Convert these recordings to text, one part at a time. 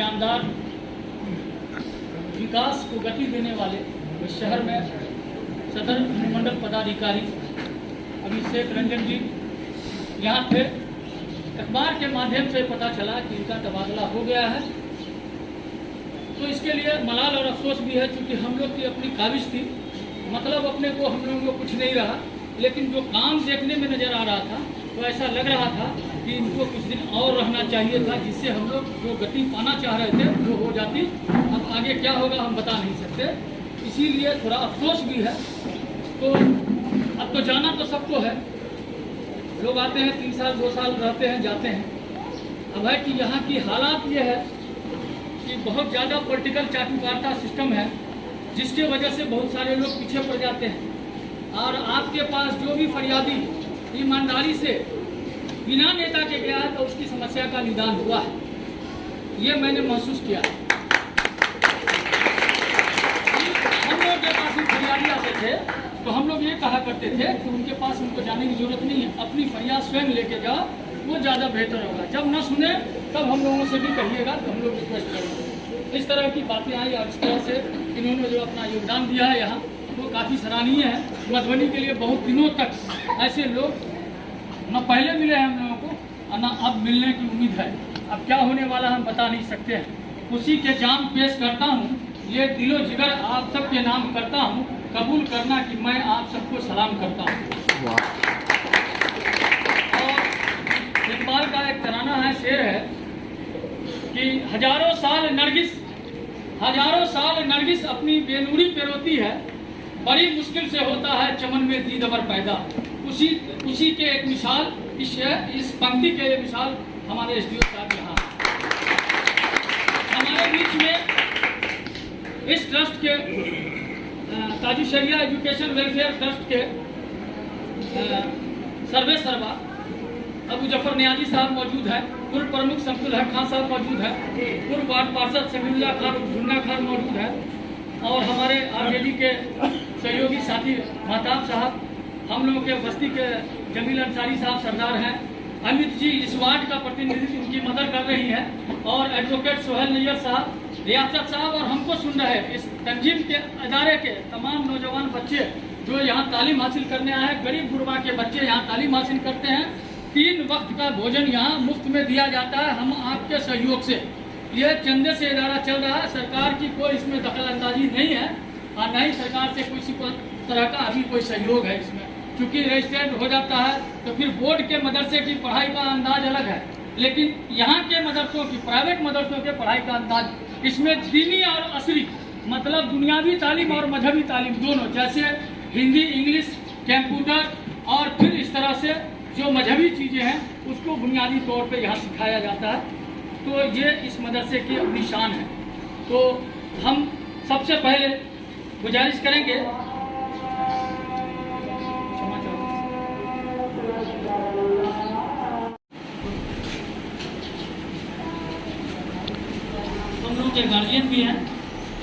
शानदार विकास को गति देने वाले इस शहर में सदर अनुमंडल पदाधिकारी अभिषेक रंजन जी यहाँ थे। अखबार के माध्यम से पता चला कि इनका तबादला हो गया है, तो इसके लिए मलाल और अफसोस भी है, क्योंकि हम लोग की अपनी काबिज थी, मतलब अपने को हम लोगों को कुछ नहीं रहा, लेकिन जो काम देखने में नज़र आ रहा था तो ऐसा लग रहा था कि इनको कुछ दिन और रहना चाहिए था, जिससे हम लोग जो गति पाना चाह रहे थे वो हो जाती। अब आगे क्या होगा हम बता नहीं सकते, इसीलिए थोड़ा अफसोस भी है। तो अब तो जाना तो सबको है, लोग आते हैं 3 साल 2 साल रहते हैं जाते हैं। अब है कि यहाँ की हालात ये है कि बहुत ज़्यादा पॉलिटिकल चाटुकारिता सिस्टम है, जिसके वजह से बहुत सारे लोग पीछे पड़ जाते हैं। और आपके पास जो भी फरियादी ईमानदारी से बिना नेता के गया है तो उसकी समस्या का निदान हुआ है, ये मैंने महसूस किया। हम लोग के पास भी फरियादी आते थे तो हम लोग ये कहा करते थे कि उनके पास उनको जाने की जरूरत नहीं है, अपनी फरियाद स्वयं लेके जाओ, वो ज़्यादा बेहतर होगा। जब न सुने तब हम लोगों से भी कहिएगा तो हम लोग रिक्वेस्ट करेंगे। इस तरह की बातें आई और इस तरह से इन्होंने जो अपना योगदान दिया है यहाँ, वो काफ़ी सराहनीय है। मधुबनी के लिए बहुत दिनों तक ऐसे लोग न पहले मिले हैं हम लोगों को और न अब मिलने की उम्मीद है। अब क्या होने वाला हम बता नहीं सकते हैं। खुशी के जाम पेश करता हूँ, ये दिलो जिगर आप सबके नाम करता हूँ, कबूल करना कि मैं आप सबको सलाम करता हूँ। और इकबाल का एक तराना है, शेर है कि हजारों साल नरगिस अपनी बेनूरी पे रोती है, बड़ी मुश्किल से होता है चमन में दीदवर पैदा। उसी के एक मिसाल इस पंक्ति के एक मिसाल हमारे एसडीओ साहब यहाँ हमारे बीच में इस ट्रस्ट के ताजु शरिया एजुकेशन वेलफेयर ट्रस्ट के सर्वे सर्वा अबू जफर नियाजी साहब मौजूद है, पूर्व प्रमुख शमसुल हक खान साहब मौजूद है, पूर्व वार्ड पार्षद समीउल्लाह खान झुन्ना खान मौजूद है, और हमारे आरजेडी के सहयोगी साथी महताब साहब, हम लोगों के बस्ती के जमील अंसारी साहब सरदार हैं, अमित जी इस वार्ड का प्रतिनिधित्व उनकी मदद कर रही है, और एडवोकेट सोहेल नैयर साहब, रियासत साहब, और हमको सुन रहे हैं। इस तंजीम के अदारे के तमाम नौजवान बच्चे जो यहाँ तालीम हासिल करने आए हैं, गरीब गुरबा के बच्चे यहाँ तालीम हासिल करते हैं। 3 वक्त का भोजन यहाँ मुफ्त में दिया जाता है, हम आपके सहयोग से। यह चंदे से इदारा चल रहा है, सरकार की कोई इसमें दखल अंदाजी नहीं है और न ही सरकार से किसी तरह का अभी कोई सहयोग है इसमें। क्योंकि रजिस्टर्ड हो जाता है तो फिर बोर्ड के मदरसे की पढ़ाई का अंदाज अलग है, लेकिन यहाँ के मदरसों की, प्राइवेट मदरसों के पढ़ाई का अंदाज, इसमें दीनी और असली मतलब दुनियावी तालीम और मजहबी तालीम दोनों, जैसे हिंदी, इंग्लिश, कंप्यूटर, और फिर इस तरह से जो मजहबी चीज़ें हैं उसको बुनियादी तौर पे यहाँ सिखाया जाता है। तो ये इस मदरसे की अपनी शान है। तो हम सबसे पहले गुजारिश करेंगे, हम लोग के गार्जियन भी हैं,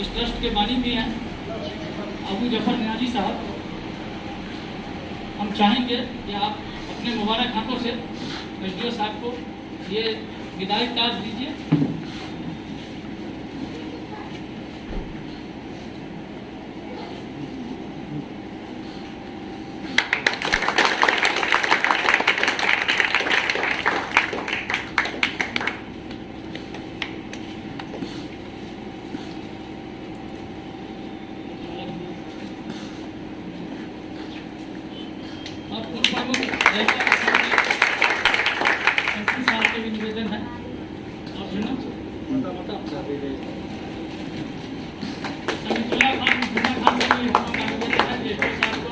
इस ट्रस्ट के बानी भी हैं, अबू जफर नियाजी साहब, हम चाहेंगे कि आप अपने मुबारक हाथों से एसडीओ साहब को ये विदाई ताज दीजिए। और साहब के भी निवेदन है, आप सुनो। समीउल्लाह खान झुन्ना खान से भी हम लोग का निवेदन है, एसडीओ साहब को,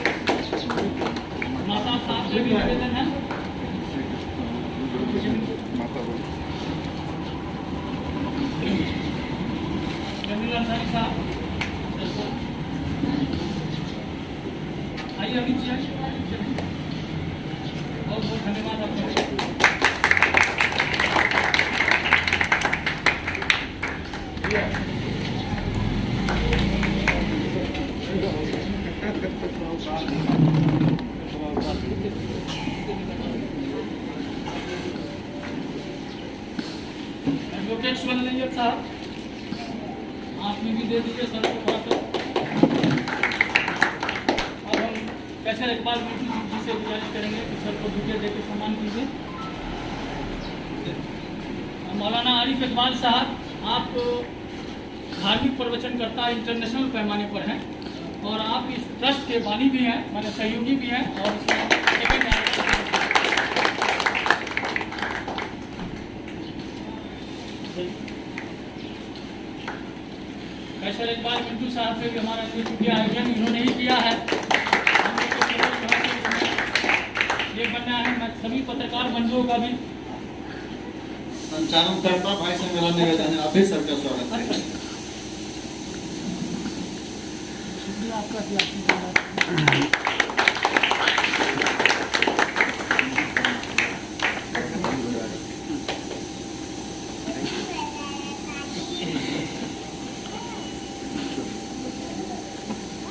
माता साहब से भी निवेदन है, जमील अंसारी साहब, आइए अभी चाहिए। बहुत बहुत धन्यवाद आपका। एडवोकेट सोहेल नैयर साहब, दे दीजिए सर को थोड़ा सा। अब हम कैसे इकबाल जी से गुजारिश करेंगे कि सर को बुके दे के सम्मान कीजिए। मौलाना आरिफ इकबाल साहब, आप धार्मिक प्रवचनकर्ता इंटरनेशनल पैमाने पर हैं और आप इस ट्रस्ट के बानी भी हैं, हमारे सहयोगी भी हैं और कैसर इकबाल मिंटू साहब से भी हमारा चूंकि आयोजन इन्होंने ही किया है, ये बनना है। मैं सभी पत्रकार बंधुओं का भी संचालन करता भाई से मेरा निवेदन है, आप भी सबका स्वागत है। शुक्रिया आपका कि आपने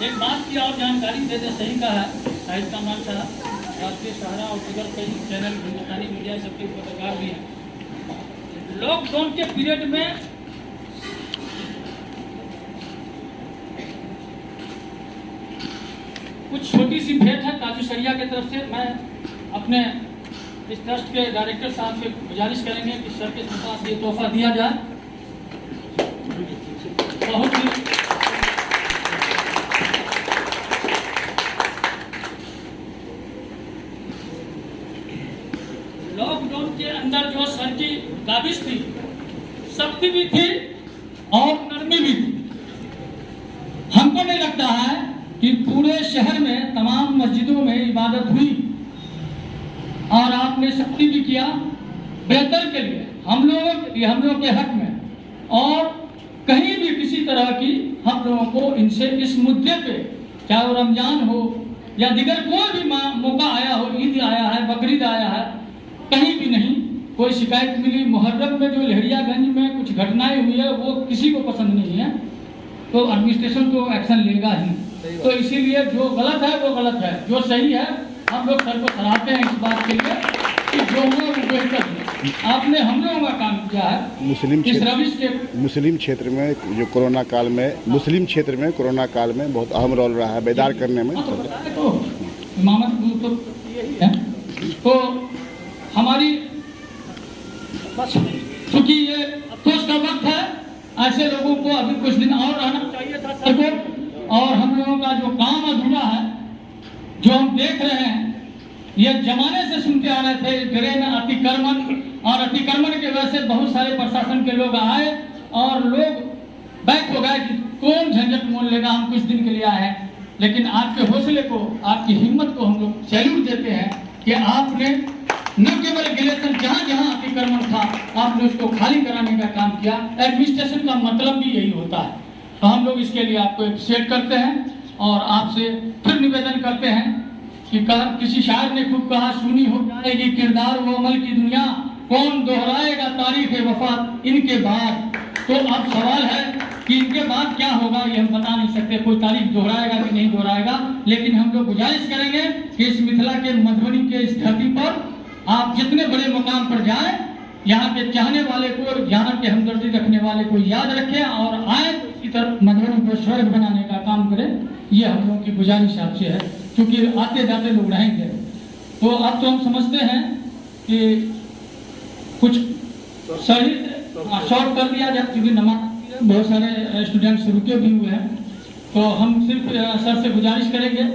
एक बात की और जानकारी देते सही का है शाहिद कमाल साहब, राष्ट्रीय सहारा और दीगर कई चैनल हिंदुस्तानी मीडिया सबके पत्रकार भी हैं। लॉकडाउन के पीरियड में कुछ छोटी सी भेंट है काजू सरिया की तरफ से। मैं अपने इस ट्रस्ट के डायरेक्टर साहब से गुजारिश करेंगे कि सर के पास ये तोहफा दिया जाए। बहुत ही लॉकडाउन के अंदर जो सर की काबिज थी, सख्ती भी थी और नरमी भी थी। हमको नहीं लगता है कि पूरे शहर में तमाम मस्जिदों में इबादत हुई और आपने सख्ती भी किया बेहतर के लिए, हम लोगों के हक में। और कहीं भी किसी तरह की हम लोगों को इनसे इस मुद्दे पे, चाहे वो रमजान हो या दिगर कोई भी मौका आया हो, ईद आया है, बकरीद आया है, कहीं भी नहीं कोई शिकायत मिली। मुहर्रम में जो लहरियागंज में कुछ घटनाएं हुई है वो किसी को पसंद नहीं है, तो एडमिनिस्ट्रेशन तो एक्शन लेगा ही। तो इसीलिए जो गलत है वो गलत है, जो सही है हम लोग सर को सराहते हैं इस बात के लिए कि जो हुआ वो बेहतर है। आपने हम लोगों का काम किया है मुस्लिम क्षेत्र में जो कोरोना काल में, मुस्लिम क्षेत्र में कोरोना काल में बहुत अहम रोल रहा है बेदार करने में। तो इमामत तो यही है। तो हमारी क्योंकि ये अफसोस का वक्त है, ऐसे लोगों को अभी कुछ दिन और रहना चाहिए था सर को। और हम लोगों का जो काम अधूरा है, जो हम देख रहे हैं, ये जमाने से सुनते आ रहे थे ग्रेन अतिक्रमण, और अतिक्रमण की वजह से बहुत सारे प्रशासन के लोग आए और लोग बैक हो गए कि कौन झंझट मोल लेगा, हम कुछ दिन के लिए आए हैं। लेकिन आपके हौसले को, आपकी हिम्मत को हम लोग सैल्यूट देते हैं कि आपने न केवल गिलेशन जहाँ जहाँ अतिक्रमण था आपने उसको खाली कराने का काम किया। एडमिनिस्ट्रेशन का मतलब भी यही होता है। तो हम लोग इसके लिए आपको अप्रिशिएट करते हैं और आपसे फिर निवेदन करते हैं कि किसी शायर ने खूब कहा, सुनी हो जाएगी किरदार वो अमल की दुनिया, कौन दोहराएगा तारीख वफा इनके बाद। तो अब सवाल है कि इनके बाद क्या होगा ये हम बता नहीं सकते, कोई तारीख दोहराएगा कि नहीं दोहराएगा। लेकिन हम लोग गुजारिश करेंगे कि इस मिथिला के मधुबनी के इस धरती पर आप जितने बड़े मुकाम पर जाएं, यहाँ के चाहने वाले को, यहाँ के हमदर्दी रखने वाले को याद रखें और आए इसी तरह मधुबनी को स्वर्ग बनाने का काम करें। ये हम लोगों की गुजारिश आपसे है, क्योंकि आते जाते लोग रहेंगे। तो अब तो हम समझते हैं कि कुछ सही शॉर्ट कर दिया जाए, क्योंकि नमाज बहुत सारे स्टूडेंट्स रुके भी हुए हैं। तो हम सिर्फ सर से गुजारिश करेंगे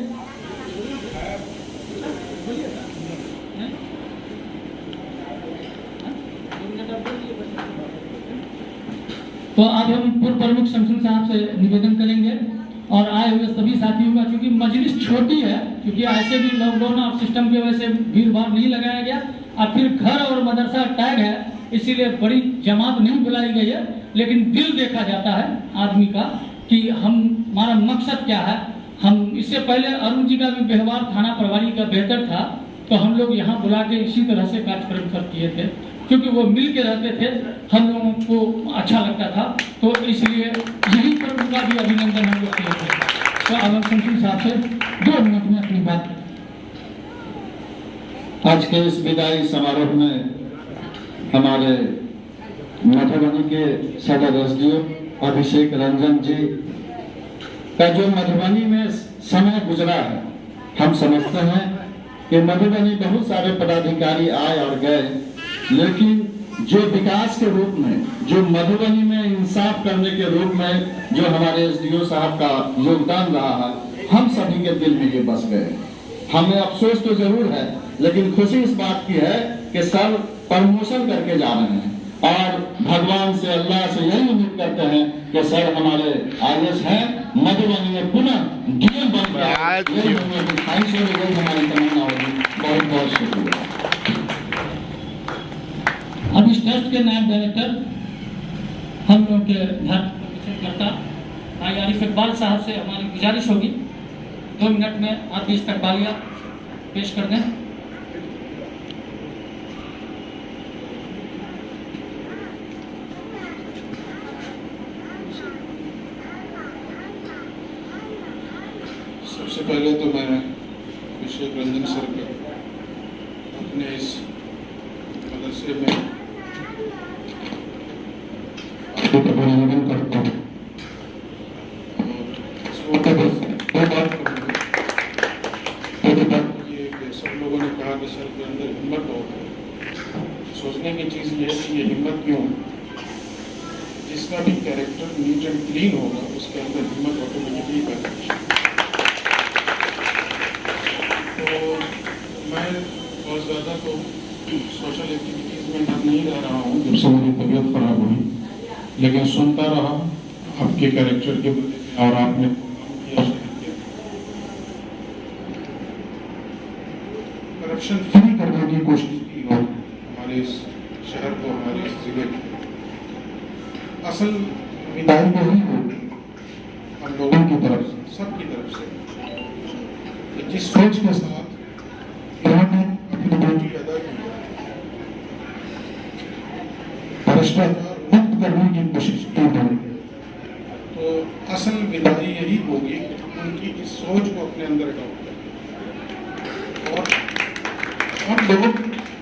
तो अब हम पूर्व प्रमुख शमशुल साहब से निवेदन करेंगे और आए हुए सभी साथियों का, क्योंकि मजलिस छोटी है, क्योंकि ऐसे भी लॉकडाउन और सिस्टम की वजह से भीड़ भाड़ नहीं लगाया गया, और फिर घर और मदरसा टैग है, इसीलिए बड़ी जमात नहीं बुलाई गई है। लेकिन दिल देखा जाता है आदमी का कि हमारा मकसद क्या है। हम इससे पहले अरुण जी का भी व्यवहार थाना प्रभारी का बेहतर था, तो हम लोग यहाँ बुला के इसी तरह से कार्यक्रम कर किए थे, क्योंकि वो मिल के रहते थे, हम लोगों को अच्छा लगता था। तो इसलिए यहीं पर उनका भी अभिनंदन हम लोग किए थे। तो अब हम शमशुल साहब से 2 मिनट में अपनी बात करें। आज के इस विदाई समारोह में हमारे मधुबनी के सदर एसडीओ अभिषेक रंजन जी, का जो मधुबनी में समय गुजरा है, हम समझते हैं कि मधुबनी बहुत सारे पदाधिकारी आए और गए, लेकिन जो विकास के रूप में, जो मधुबनी में इंसाफ करने के रूप में जो हमारे एसडीओ साहब का योगदान रहा है, हम सभी के दिल में ये बस गए। हमें अफसोस तो जरूर है, लेकिन खुशी इस बात की है कि सर प्रमोशन करके जा रहे हैं और भगवान से, अल्लाह से यही उम्मीद करते हैं कि सर हमारे आईएएस हैं, मधुबनी में पुनः डीएम बन गए। हमारी तमन्ना होगी। बहुत बहुत शुक्रिया। अब इस ट्रस्ट के नायब डायरेक्टर हम लोग के करता भाई आरिफ इकबाल साहब से हमारी गुजारिश होगी 2 मिनट में आप इस्तकबालिया पेश कर दें। सबसे पहले तो मैं अभिषेक रंजन सर के अपने इस मदरसे में अभिनंदन करता हूँ और सब लोगों ने कहा कि सर के अंदर हिम्मत हो। सोचने की चीज़ ये है कि ये हिम्मत क्यों, जिसका भी कैरेक्टर नीट एंड क्लीन होगा उसके अंदर हिम्मत ऑटोमेटिकली पैदा होगी। तो मैं बहुत ज़्यादा तो सोशल एक्टिविटीज़ में नहीं रह रहा हूँ जब से मेरी तबीयत खराब हुई, लेकिन सुनता रहा आपके कैरेक्टर के और आपने करप्शन फ्री करने की कोशिश की हो हमारे इस शहर को, हमारे इस जिले को। असल विदाई नहीं होगी हम लोगों की तरफ से, सबकी तरफ से, जिस सोच के साथ इन्होंने अपनी ड्यूटी अदा की, भ्रष्टाचार मुक्त करने की कोशिश की है, तो असल विदाई यही होगी उनकी इस सोच को अपने अंदर अडॉप्ट करें। और हम लोग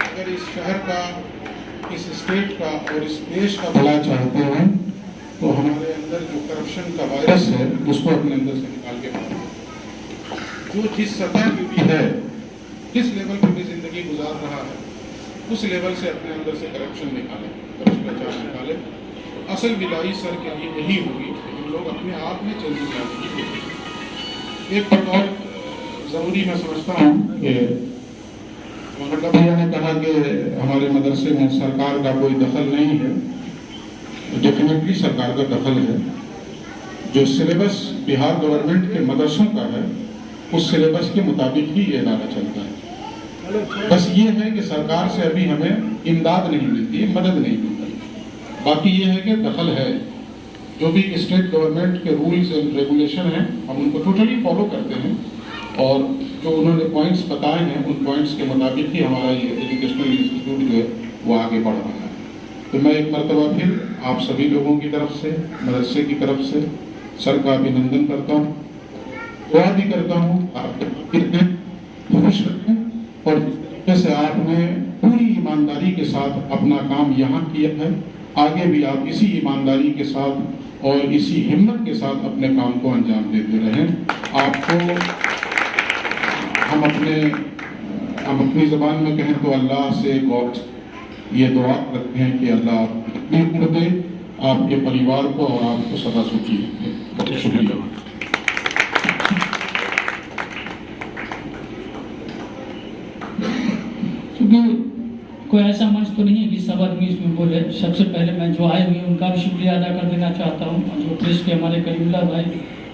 अगर इस शहर का, इस स्टेट का और इस देश का भला चाहते हैं तो हमारे अंदर जो करप्शन का वायरस है उसको अपने अंदर से निकाल के बाहर, जो जिस सतह की भी है, जिस लेवल पर भी जिंदगी गुजार रहा है, उस लेवल से अपने अंदर से करप्शन निकालें, भ्रष्टाचार निकालें। असल विदाई सर के लिए यही होगी कि हम लोग अपने आप में चलते जाने की कोशिश। एक बात और ज़रूरी मैं समझता हूँ कि मोहम्मद भैया ने कहा कि हमारे मदरसे में सरकार का कोई दखल नहीं है। डेफिनेटली सरकार का दखल है। जो सिलेबस बिहार गवर्नमेंट के मदरसों का है उस सिलेबस के मुताबिक ही ये इदारा चलता है। बस ये है कि सरकार से अभी हमें इमदाद नहीं मिलती है, मदद नहीं मिलती। बाकी ये है कि दखल है। जो भी स्टेट गवर्नमेंट के रूल्स एंड रेगुलेशन हैं हम उनको टोटली फॉलो करते हैं और जो उन्होंने पॉइंट्स बताए हैं उन पॉइंट्स के मुताबिक ही हमारा ये एजुकेशनल इंस्टीट्यूट जो है वो आगे बढ़ रहा है। तो मैं एक मरतबा फिर आप सभी लोगों की तरफ से, मदरसे की तरफ से सर का अभिनंदन करता हूँ, दुआ भी करता हूँ आप खुश रखें और जैसे आपने पूरी ईमानदारी के साथ अपना काम यहाँ किया है, आगे भी आप इसी ईमानदारी के साथ और इसी हिम्मत के साथ अपने काम को अंजाम देते रहें। आपको हम अपनी ज़बान में कहें तो अल्लाह से गॉड ये दुआ करते हैं कि अल्लाह इतनी उम्र दे आपके परिवार को और आपको सदा सुखी रखे। बहुत शुक्रिया। क्योंकि कोई ऐसा मंच तो नहीं है कि सब आदमी इसमें बोले। सबसे पहले मैं जो आए हुए उनका भी शुक्रिया अदा कर देना चाहता हूँ, और जो प्रेस के हमारे करीमुल्लाह भाई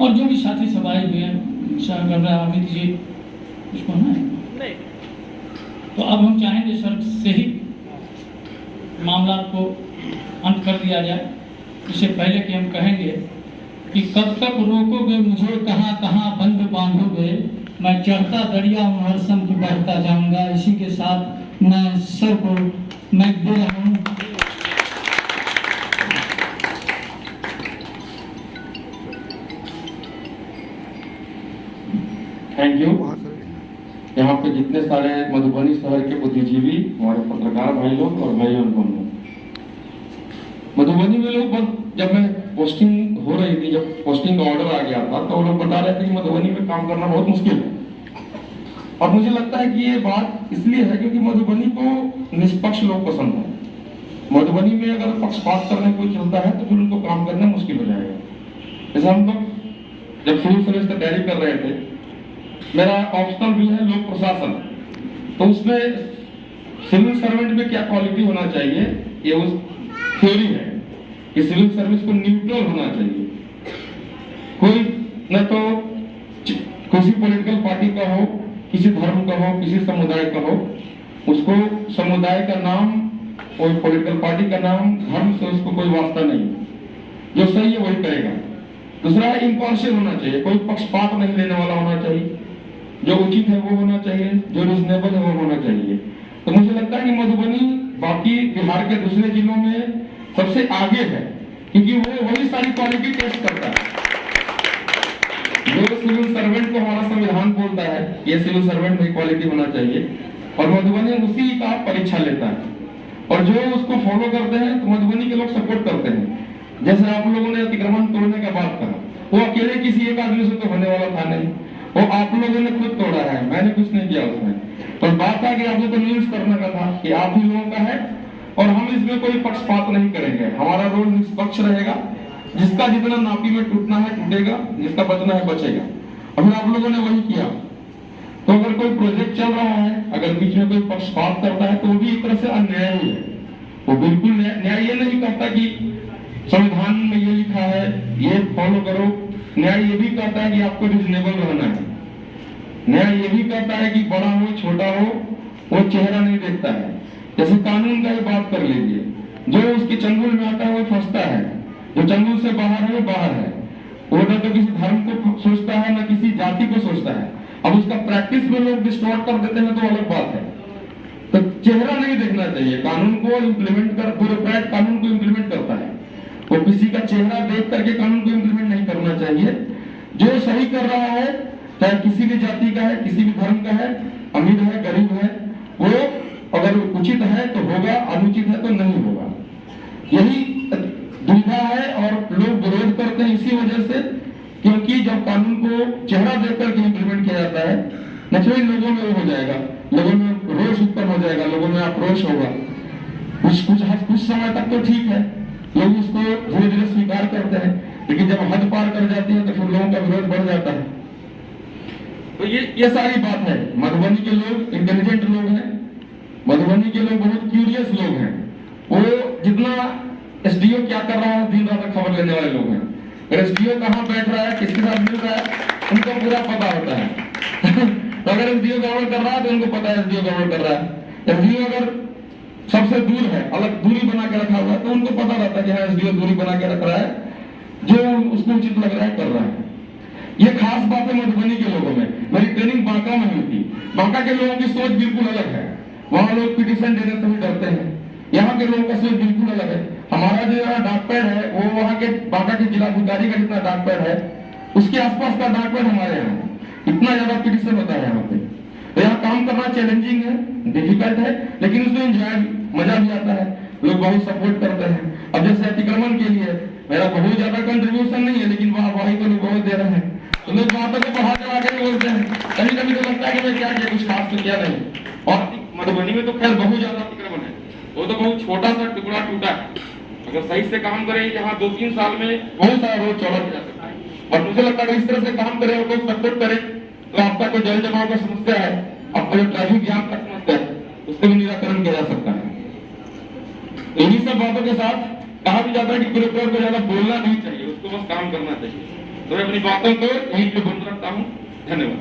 और जो भी साथी सब आए हुए हैं, शाह हामिद जी इसको है। तो अब हम चाहेंगे सर से ही मामला को अंत कर दिया जाए। इससे पहले कि हम कहेंगे कि कब तक रोकोगे मुझे, कहाँ कहाँ बंद बांधोगे, मैं चढ़ता दरिया हूँ हर संग बढ़ता जाऊंगा। इसी के साथ मैं सर को मैं दे रहा हूँ। Thank you. यहाँ पे जितने सारे मधुबनी शहर के बुद्धिजीवी, हमारे पत्रकार भाई लोग और भाई और बहनों, मधुबनी में लोग जब मैं पोस्टिंग हो रही थी, जब पोस्टिंग का ऑर्डर आ गया था, तो वो लोग बता रहे थे कि मधुबनी में काम करना बहुत मुश्किल है। और मुझे लगता है कि ये बात इसलिए है क्योंकि मधुबनी को निष्पक्ष लोग पसंद है। मधुबनी में अगर पक्षपात करने कोई चलता है तो फिर उनको काम करना मुश्किल हो जाएगा। जैसे हम लोग जब सिविल सर्विस की तैयारी कर रहे थे, मेरा ऑप्शनल भी है लोक प्रशासन, तो उसमें सिविल सर्वेंट में क्या क्वालिटी होना चाहिए, ये उस थ्योरी है कि सिविल सर्विस को न्यूट्रल होना चाहिए। कोई न तो किसी पॉलिटिकल पार्टी का हो, किसी धर्म का हो, किसी समुदाय का हो, उसको समुदाय का नाम, कोई पॉलिटिकल पार्टी का नाम, धर्म से उसको कोई वास्ता नहीं। जो सही है वही करेगा। दूसरा, इम्पार्शियल होना चाहिए, कोई पक्षपात नहीं लेने वाला होना चाहिए, जो उचित है वो होना चाहिए, जो रिजनेबल है वो होना चाहिए। तो मुझे लगता है कि मधुबनी बाकी बिहार के दूसरे जिलों में सबसे आगे है, क्योंकि वो वही सारी क्वालिटी टेस्ट करता है जो सिविल सर्वेंट को हमारा संविधान बोलता है, ये सिविल सर्वेंट में क्वालिटी होना चाहिए, और मधुबनी उसी का परीक्षा लेता है। और जो उसको फॉलो करते हैं तो मधुबनी के लोग सपोर्ट करते हैं। जैसे आप लोगों ने अतिक्रमण तोड़ने का बात कहा, वो अकेले किसी एक आदमी से तो होने वाला था नहीं, वो आप लोगों ने खुद तोड़ा है, मैंने कुछ नहीं किया उसमें। तो बात है कि आपको तो न्यूज करने का था कि आप ही लोगों का है, और हम इसमें कोई पक्षपात नहीं करेंगे। हमारा रोल निष्पक्ष रहेगा, जिसका जितना नापी में टूटना है टूटेगा, जिसका बचना है बचेगा। अभी आप लोगों ने वही किया। तो अगर कोई प्रोजेक्ट चल रहा है, अगर बीच में कोई पक्षपात करता है तो वो भी एक तरह से अन्याय ही है। वो बिल्कुल न्याय ये नहीं कहता कि संविधान में ये लिखा है ये फॉलो करो, न्याय ये भी कहता है कि आपको रिजनेबल रहना है। न्याय ये भी कहता है कि बड़ा हो छोटा हो वो चेहरा नहीं देखता है। जैसे कानून का ही बात कर लीजिए, जो उसके चंगुल में आता है वो फंसता है, जो चंगुल से बाहर है वो बाहर है। वो न तो किसी धर्म को सोचता है, न किसी जाति को सोचता है। अब उसका प्रैक्टिस में लोग डिस्टॉर्ट कर देते हैं तो अलग बात है। तो चेहरा नहीं देखना चाहिए, कानून को इम्प्लीमेंट कर, ब्यूरोक्रेट कानून को इम्प्लीमेंट करता है, वो किसी का चेहरा देख करके कानून को इम्प्लीमेंट नहीं करना चाहिए। जो सही कर रहा है, चाहे किसी भी जाति का है, किसी भी धर्म का है, अमीर है गरीब है, वो अगर उचित है तो होगा, अनुचित है तो नहीं होगा। यही दुविधा है और लोग विरोध करते हैं इसी वजह से, क्योंकि जब कानून को चेहरा देख करके इम्प्लीमेंट किया जाता है, नेचुरली लोगों में वो हो जाएगा, लोगों में रोष उत्पन्न हो जाएगा, लोगों में आक्रोश होगा। कुछ समय तक तो ठीक है, लोग उसको धीरे धीरे स्वीकार करते हैं, लेकिन जब हद पार कर जाती है तो फिर लोगों का विरोध बढ़ जाता है। तो ये सारी बात है। मधुबनी के लोग इंटेलिजेंट लोग हैं, मधुबनी के लोग बहुत क्यूरियस लोग हैं। वो जितना एसडीओ क्या कर रहा है दिन रात खबर लेने वाले लोग हैं। अगर एसडीओ कहाँ बैठ रहा है, किसके साथ मिल रहा है, उनको पूरा पता होता है। तो अगर एसडीओ गड़बड़ कर रहा है तो उनको पता है एसडीओ गड़बड़ कर रहा है। एसडीओ अगर सबसे दूर है, अलग दूरी बना के रखा हुआ है, तो उनको पता रहता है कि हाँ एसडीओ दूरी बना के रख रहा है, जो उसको उचित लग रहा है कर रहा है। ये खास बात है मधुबनी के लोगों में। मेरी ट्रेनिंग बांका में हुई थी। बांका के लोगों की सोच बिल्कुल अलग है। वहाँ लोग पिटीशन देने से भी डरते हैं, यहाँ के लोगों का सोच बिल्कुल अलग है। हमारा जो यहाँ डाकपैड है वो वहाँ के बांका के जिलाधिकारी का जितना डाकपैड है उसके आसपास का डाकपैड हमारे यहाँ, इतना ज्यादा पिटीशन होता है यहाँ पे। तो यहाँ काम करना चैलेंजिंग है, डिफिकल्ट है, लेकिन उसमें एंजॉय मजा भी आता है, लोग बहुत सपोर्ट करते हैं। अब जैसे अतिक्रमण के लिए मेरा बहुत ज्यादा कंट्रीब्यूशन नहीं है, लेकिन वही तो लोग बहुत दे रहे हैं, तो लोग वहां तक बढ़ा चढ़ा के बोलते हैं। कभी कभी तो लगता है कि मैं क्या किया, कुछ खास तो किया नहीं। और मधुबनी में तो खैर बहुत ज्यादा अतिक्रमण है, वो तो बहुत छोटा सा टुकड़ा टूटा है। अगर सही से काम करें यहाँ 2-3 साल में बहुत सारा रोड चौड़ा किया जा सकता है। और मुझे लगता है इस तरह से काम करें और लोग सपोर्ट करें तो आपका कोई जल जमाव का समस्या है, आपका जो ट्रैफिक जाम का समस्या है, उसका भी निराकरण किया जा सकता है। इन्हीं सब बातों के साथ कहा भी जाता है कि ब्यूरोक्रेट को ज्यादा बोलना नहीं चाहिए, उसको बस काम करना चाहिए। तो मैं अपनी बातों को यहीं पे बंद रखता हूँ। धन्यवाद।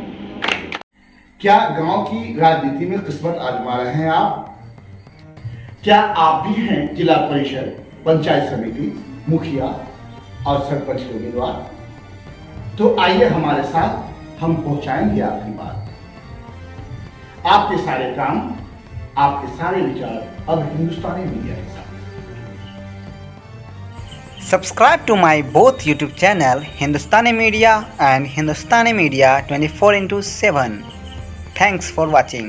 क्या गांव की राजनीति में किस्मत आजमा रहे हैं आप? क्या आप भी हैं जिला परिषद, पंचायत समिति, मुखिया और सरपंच के उम्मीदवार? तो आइए हमारे साथ, हम पहुंचाएंगे आपकी बात। आपके सारे काम, आपके सारे विचार अब हिंदुस्तानी मीडिया के साथ। Subscribe to my both YouTube channel Hindustani Media and Hindustani Media 24/7. Thanks for watching.